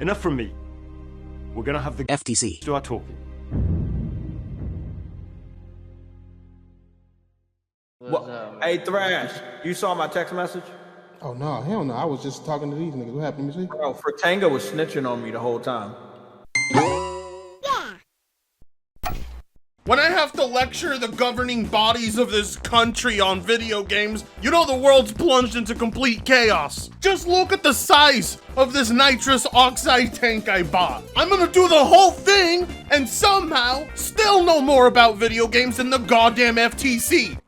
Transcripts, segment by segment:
enough from me. We're gonna have the FTC do our talking. What? Hey, Thrash, you saw my text message? Oh, no, hell no. I was just talking to these niggas. What happened to me? Bro, Fratanga was snitching on me the whole time. When I have to lecture the governing bodies of this country on video games, you know the world's plunged into complete chaos. Just look at the size of this nitrous oxide tank I bought. I'm gonna do the whole thing and somehow still know more about video games than the goddamn FTC.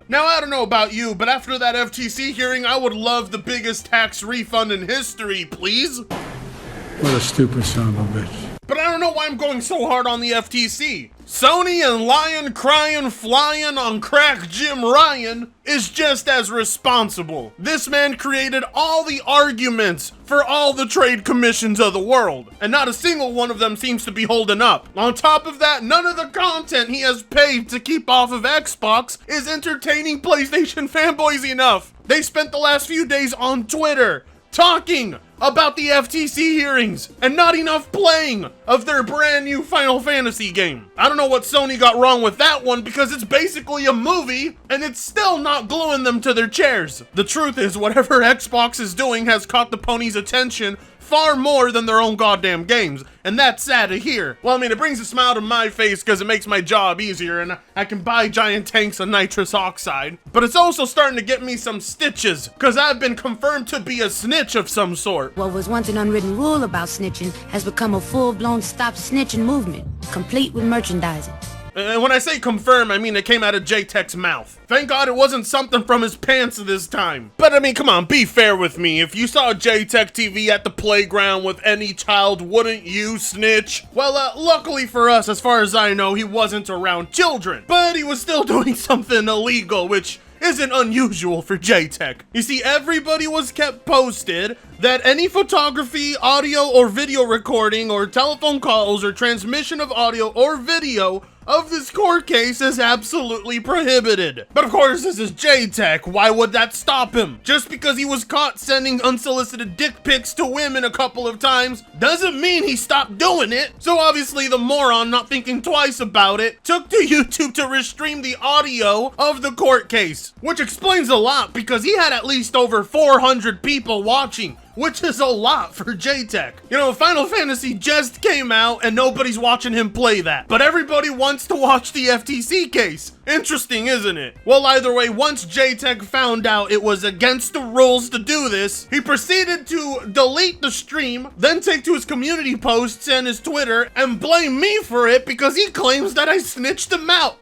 Now, I don't know about you, but after that FTC hearing, I would love the biggest tax refund in history, please. What a stupid son of a bitch. But I don't know why I'm going so hard on the FTC. Sony and lying, crying, flying on crack Jim Ryan is just as responsible. This man created all the arguments for all the trade commissions of the world, and not a single one of them seems to be holding up. On top of that, none of the content he has paid to keep off of Xbox is entertaining PlayStation fanboys enough. They spent the last few days on Twitter talking about the FTC hearings and not enough playing of their brand new Final Fantasy game. I don't know what Sony got wrong with that one because it's basically a movie and it's still not gluing them to their chairs. The truth is, whatever Xbox is doing has caught the pony's attention far more than their own goddamn games, and that's sad to hear. Well, I mean, it brings a smile to my face because it makes my job easier and I can buy giant tanks of nitrous oxide, but it's also starting to get me some stitches because I've been confirmed to be a snitch of some sort. What was once an unwritten rule about snitching has become a full-blown stop snitching movement, complete with merchandising. And when I say confirm, I mean it came out of Jaytech's mouth. Thank God it wasn't something from his pants this time. But I mean, come on, be fair with me. If you saw Jaytech TV at the playground with any child, wouldn't you snitch? Well, luckily for us, as far as I know, he wasn't around children. But he was still doing something illegal, which isn't unusual for Jaytech. You see, everybody was kept posted that any photography, audio, or video recording, or telephone calls, or transmission of audio or video of this court case is absolutely prohibited. But of course, this is Jaytech. Why would that stop him? Just because he was caught sending unsolicited dick pics to women a couple of times doesn't mean he stopped doing it. So obviously the moron, not thinking twice about it, took to YouTube to restream the audio of the court case, which explains a lot because he had at least over 400 people watching, which is a lot for Jaytech. You know, Final Fantasy just came out and nobody's watching him play that, but everybody wants to watch the FTC case. Interesting, isn't it? Well, either way, once Jaytech found out it was against the rules to do this, he proceeded to delete the stream, then take to his community posts and his Twitter and blame me for it because he claims that I snitched him out.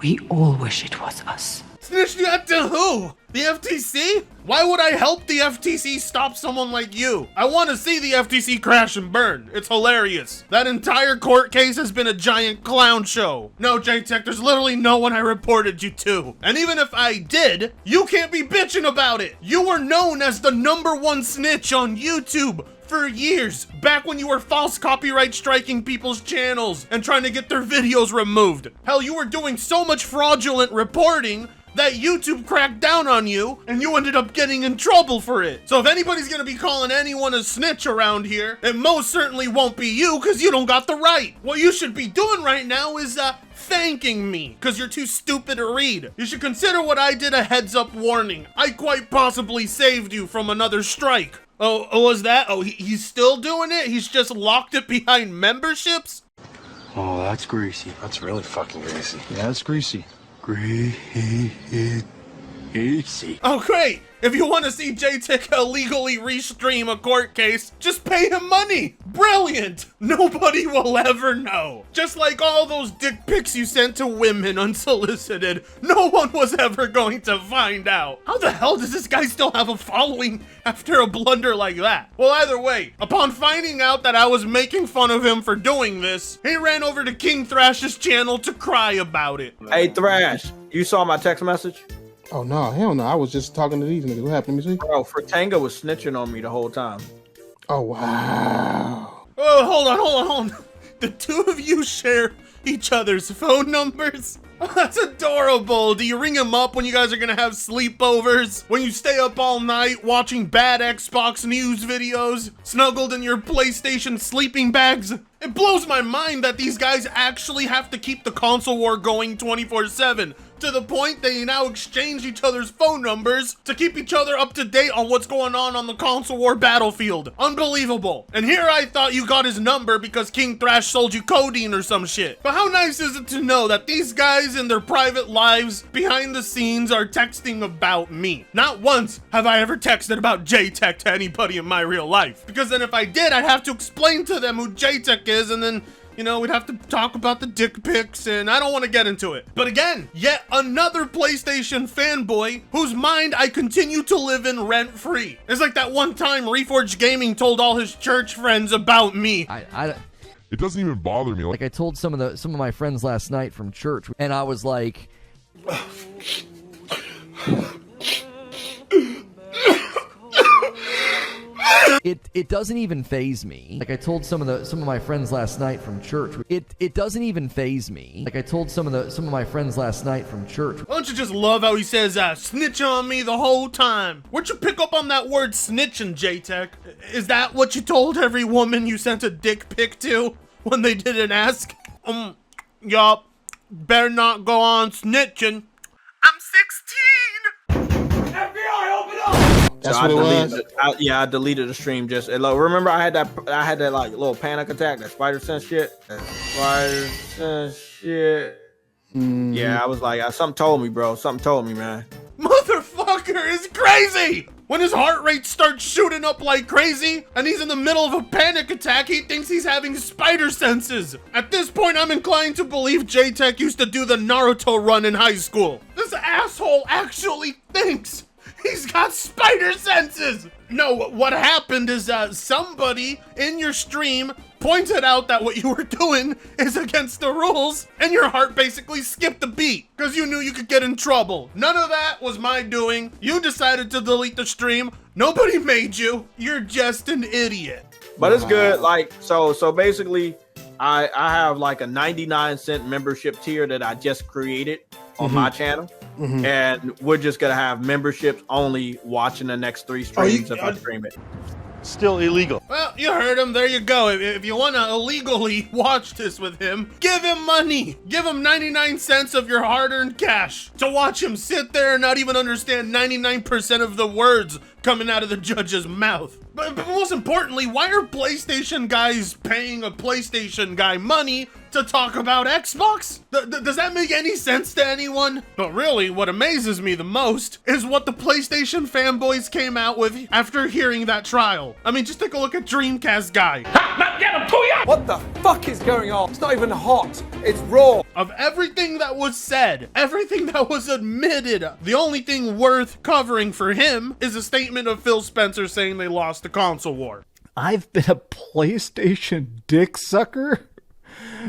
We all wish it was us. Snitched you out to who? The FTC? Why would I help the FTC stop someone like you? I want to see the FTC crash and burn. It's hilarious. That entire court case has been a giant clown show. No, Jaytech, there's literally no one I reported you to. And even if I did, you can't be bitching about it. You were known as the #1 snitch on YouTube for years, back when you were false copyright striking people's channels and trying to get their videos removed. Hell, you were doing so much fraudulent reporting that YouTube cracked down on you and you ended up getting in trouble for it. So if anybody's gonna be calling anyone a snitch around here, it most certainly won't be you because you don't got the right. What you should be doing right now is thanking me because you're too stupid to read. You should consider what I did a heads up warning. I quite possibly saved you from another strike. Oh, was that? Oh, he's still doing it? He's just locked it behind memberships? Oh, that's greasy. That's really fucking greasy. Yeah, that's greasy. Greasy. Oh, great. If you want to see Jaytech illegally restream a court case, just pay him money. Brilliant. Nobody will ever know. Just like all those dick pics you sent to women unsolicited, no one was ever going to find out. How the hell does this guy still have a following after a blunder like that? Well, either way, upon finding out that I was making fun of him for doing this, he ran over to King Thrash's channel to cry about it. Hey, Thrash, you saw my text message? Oh, no, hell no. I was just talking to these niggas. What happened to me? Bro, Fratanga was snitching on me the whole time. Oh, wow. Oh, hold on. The two of you share each other's phone numbers? Oh, that's adorable. Do you ring him up when you guys are gonna have sleepovers? When you stay up all night watching bad Xbox news videos, snuggled in your PlayStation sleeping bags? It blows my mind that these guys actually have to keep the console war going 24/7. To the point they now exchange each other's phone numbers to keep each other up to date on what's going on the console war battlefield. Unbelievable. And here I thought you got his number because King Thrash sold you codeine or some shit. But how nice is it to know that these guys in their private lives behind the scenes are texting about me? Not once have I ever texted about Jaytech to anybody in my real life. Because then if I did, I'd have to explain to them who Jaytech is, and then, you know, we'd have to talk about the dick pics, and I don't want to get into it. But again, yet another PlayStation fanboy whose mind I continue to live in rent-free. It's like that one time Reforged Gaming told all his church friends about me. It doesn't even bother me. Like I told some of my friends last night from church, and I was like, It doesn't even faze me. Like I told some of my friends last night from church. It doesn't even faze me. Like I told some of my friends last night from church. Why don't you just love how he says snitch on me the whole time? Where'd you pick up on that word snitching, Jaytech? Is that what you told every woman you sent a dick pic to when they didn't ask? Yup. Better not go on snitching. I'm 16. FBI, open up! That's what it was. I deleted the stream. Just remember, I had that like little panic attack, that spider sense shit. Yeah, I was like, something told me, bro. Something told me, man. Motherfucker is crazy! When his heart rate starts shooting up like crazy and he's in the middle of a panic attack, he thinks he's having spider senses. At this point, I'm inclined to believe Jaytech used to do the Naruto run in high school. This asshole actually thinks he's got spider senses! No, what happened is somebody in your stream pointed out that what you were doing is against the rules, and your heart basically skipped a beat because you knew you could get in trouble. None of that was my doing. You decided to delete the stream. Nobody made you. You're just an idiot. But it's good. Like, so basically, I have like a 99-cent membership tier that I just created on my channel. And we're just gonna have memberships only watching the next 3 streams if I stream it. Still illegal. Well, you heard him. There you go. If you want to illegally watch this with him, give him money. Give him 99 cents of your hard-earned cash to watch him sit there and not even understand 99% of the words coming out of the judge's mouth. But most importantly, why are PlayStation guys paying a PlayStation guy money to talk about Xbox? Does that make any sense to anyone? But really, what amazes me the most is what the PlayStation fanboys came out with after hearing that trial. I mean, just take a look at Dreamcast guy. What the fuck is going on? It's not even hot. It's raw. Of everything that was said, everything that was admitted, the only thing worth covering for him is a statement of Phil Spencer saying they lost the console war. I've been a PlayStation dick sucker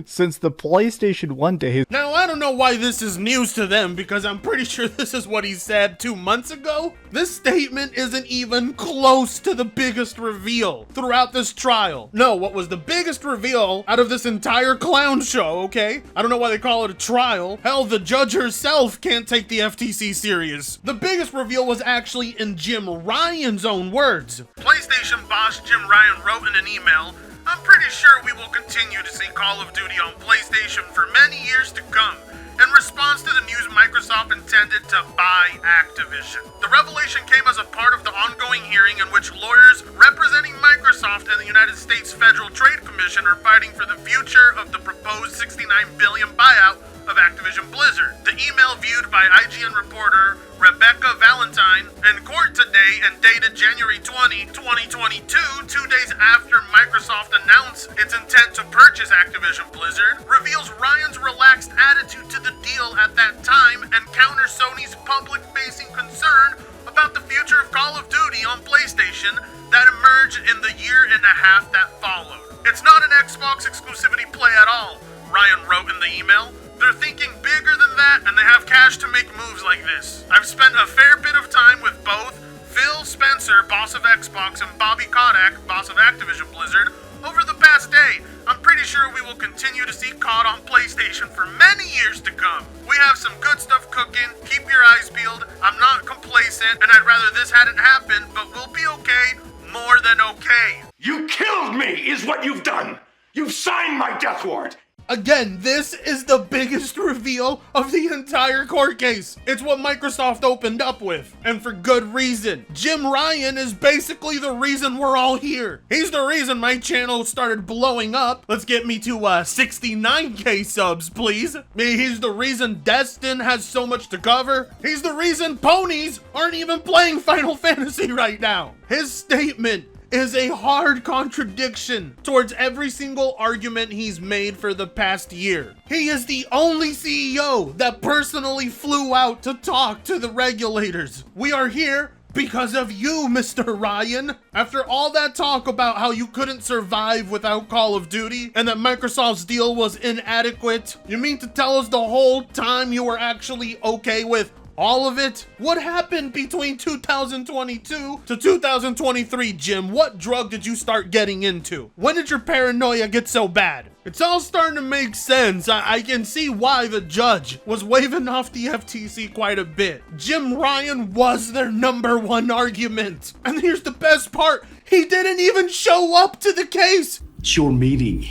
since the PlayStation 1 days. Now, I don't know why this is news to them, because I'm pretty sure this is what he said 2 months ago. This statement isn't even close to the biggest reveal throughout this trial. No, what was the biggest reveal out of this entire clown show, okay? I don't know why they call it a trial. Hell, the judge herself can't take the FTC serious. The biggest reveal was actually in Jim Ryan's own words. PlayStation boss Jim Ryan wrote in an email, "I'm pretty sure we will continue to see Call of Duty on PlayStation for many years to come," in response to the news Microsoft intended to buy Activision. The revelation came as a part of the ongoing hearing in which lawyers representing Microsoft and the United States Federal Trade Commission are fighting for the future of the proposed $69 billion buyout of Activision Blizzard. The email, viewed by IGN reporter Rebecca Valentine in court today and dated January 20, 2022, 2 days after Microsoft announced its intent to purchase Activision Blizzard, reveals Ryan's relaxed attitude to the deal at that time and counters Sony's public-facing concern about the future of Call of Duty on PlayStation that emerged in the year and a half that followed. "It's not an Xbox exclusivity play at all," Ryan wrote in the email. "They're thinking bigger than that, and they have cash to make moves like this. I've spent a fair bit of time with both Phil Spencer, boss of Xbox, and Bobby Kotick, boss of Activision Blizzard, over the past day. I'm pretty sure we will continue to see COD on PlayStation for many years to come. We have some good stuff cooking, keep your eyes peeled. I'm not complacent, and I'd rather this hadn't happened, but we'll be okay, more than okay. You killed me, is what you've done. You've signed my death warrant. Again, this is the biggest reveal of the entire court case. It's what Microsoft opened up with, and for good reason. Jim Ryan is basically the reason we're all here. He's the reason my channel started blowing up. Let's get me to 69K subs, please. He's the reason Destin has so much to cover. He's the reason ponies aren't even playing Final Fantasy right now. His statement is a hard contradiction towards every single argument he's made for the past year. He is the only CEO that personally flew out to talk to the regulators. We are here because of you, Mr. Ryan. After all that talk about how you couldn't survive without Call of Duty and that Microsoft's deal was inadequate, you mean to tell us the whole time you were actually okay with all of it? What happened between 2022 to 2023, Jim? What drug did you start getting into? When did your paranoia get so bad? It's all starting to make sense. I can see why the judge was waving off the FTC quite a bit. Jim Ryan was their #1 argument. And here's the best part. He didn't even show up to the case. It's your meeting.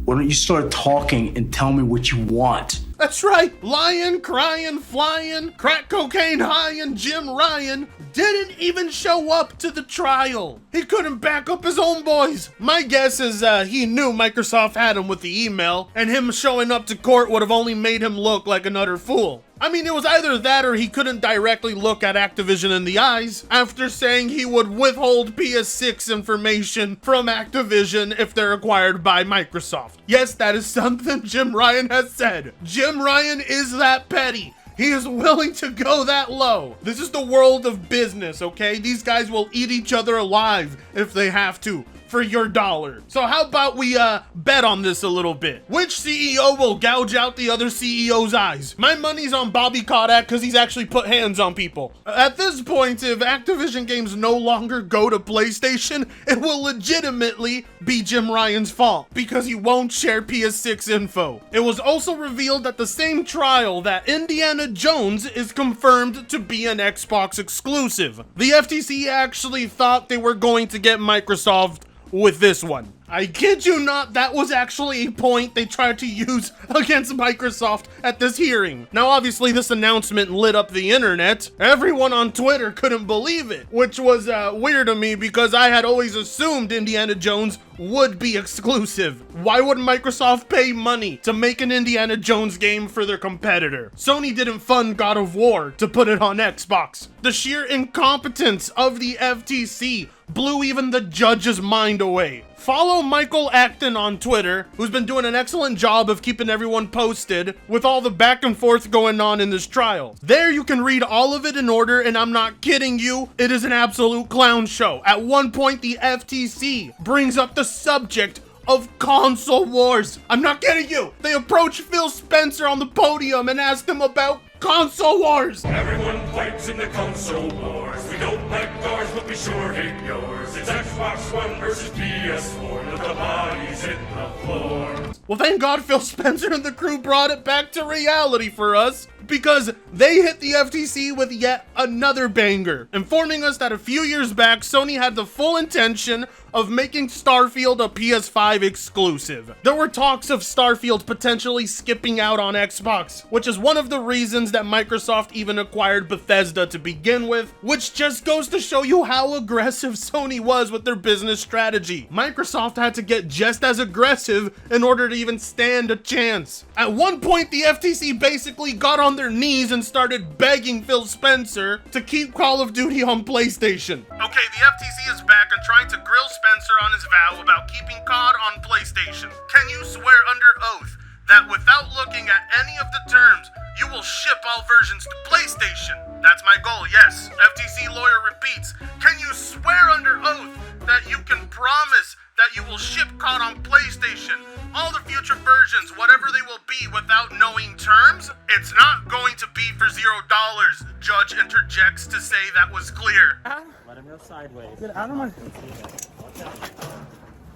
Why don't you start talking and tell me what you want? That's right, lying, crying, flying, crack cocaine high, and Jim Ryan didn't even show up to the trial. He couldn't back up his own boys. My guess is he knew Microsoft had him with the email, and him showing up to court would have only made him look like an utter fool. I mean, it was either that or he couldn't directly look at Activision in the eyes after saying he would withhold PS6 information from Activision if they're acquired by Microsoft. Yes, that is something Jim Ryan has said. Jim Ryan is that petty. He is willing to go that low. This is the world of business, okay? These guys will eat each other alive if they have to for your dollar. So how about we bet on this a little bit? Which CEO will gouge out the other CEO's eyes? My money's on Bobby Kotick because he's actually put hands on people. At this point, if Activision games no longer go to PlayStation, it will legitimately be Jim Ryan's fault because he won't share PS6 info. It was also revealed at the same trial that Indiana Jones is confirmed to be an Xbox exclusive. The FTC actually thought they were going to get Microsoft with this one. I kid you not, that was actually a point they tried to use against Microsoft at this hearing. Now obviously this announcement lit up the internet. Everyone on Twitter couldn't believe it, which was weird to me because I had always assumed Indiana Jones would be exclusive. Why would Microsoft pay money to make an Indiana Jones game for their competitor? Sony didn't fund God of War to put it on Xbox. The sheer incompetence of the FTC blew even the judge's mind away. Follow Michael Acton on Twitter, who's been doing an excellent job of keeping everyone posted with all the back and forth going on in this trial. There you can read all of it in order, and I'm not kidding you, it is an absolute clown show. At one point, the FTC brings up the subject of console wars. I'm not kidding you. They approach Phil Spencer on the podium and ask him about console wars. Everyone fights in the console wars. We don't like ours, but we sure hate yours. It's Xbox One versus PS4. Look, the bodies hit the floor. Well, thank God Phil Spencer and the crew brought it back to reality for us, because they hit the FTC with yet another banger, informing us that a few years back, Sony had the full intention of making Starfield a PS5 exclusive. There were talks of Starfield potentially skipping out on Xbox, which is one of the reasons that Microsoft even acquired Bethesda to begin with, which just goes to show you how aggressive Sony was with their business strategy. Microsoft had to get just as aggressive in order to even stand a chance. At one point, the FTC basically got on their knees and started begging Phil Spencer to keep Call of Duty on PlayStation. Okay, the FTC is back and trying to grill Spencer on his vow about keeping COD on PlayStation. Can you swear under oath that without looking at any of the terms, you will ship all versions to PlayStation? That's my goal, yes. FTC lawyer repeats, can you swear under oath that you can promise that you will ship COD on PlayStation, all the future versions, whatever they will be, without knowing terms? It's not going to be for $0. Judge interjects to say that was clear. Let him go sideways. Get out of my...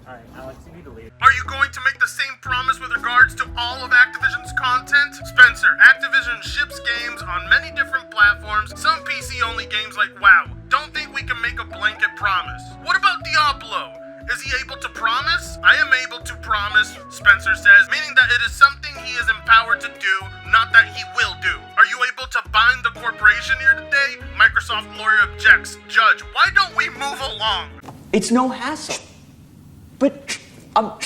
Alright, Alex, you need to leave. Are you going to make the same promise with regards to all of Activision's content? Spencer, Activision ships games on many different platforms, some PC-only games like WoW. Don't think we can make a blanket promise. What about Diablo? Is he able to promise? I am able to promise, Spencer says, meaning that it is something he is empowered to do, not that he will do. Are you able to bind the corporation here today? Microsoft lawyer objects. Judge, why don't we move along? It's no hassle. But, Now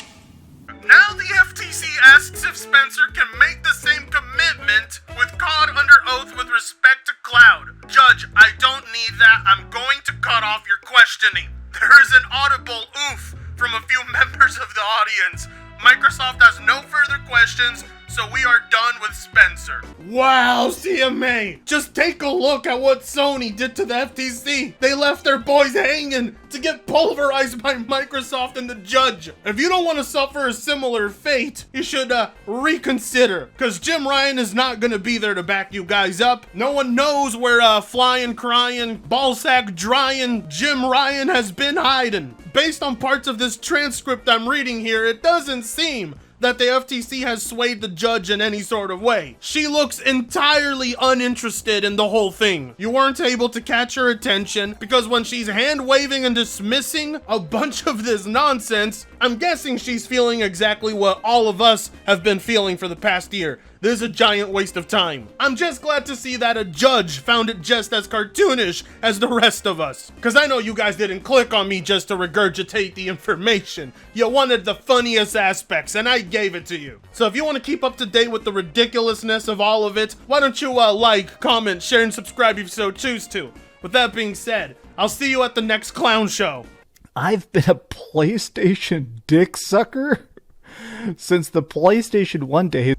the FTC asks if Spencer can make the same commitment with COD under oath with respect to cloud. Judge, I don't need that. I'm going to cut off your questioning. There is an audible oof from a few members of the audience. Microsoft has no further questions, so we are done with Spencer. Wow, CMA! Just take a look at what Sony did to the FTC. They left their boys hanging to get pulverized by Microsoft and the judge. If you don't want to suffer a similar fate, you should reconsider, because Jim Ryan is not going to be there to back you guys up. No one knows where flying, crying, ballsack drying Jim Ryan has been hiding. Based on parts of this transcript I'm reading here, it doesn't seem that the FTC has swayed the judge in any sort of way. She looks entirely uninterested in the whole thing. You weren't able to catch her attention because when she's hand-waving and dismissing a bunch of this nonsense, I'm guessing she's feeling exactly what all of us have been feeling for the past year. This is a giant waste of time. I'm just glad to see that a judge found it just as cartoonish as the rest of us. Because I know you guys didn't click on me just to regurgitate the information. You wanted the funniest aspects, and I gave it to you. So if you want to keep up to date with the ridiculousness of all of it, why don't you like, comment, share, and subscribe if you so choose to. With that being said, I'll see you at the next clown show. I've been a PlayStation dick sucker since the PlayStation 1 days.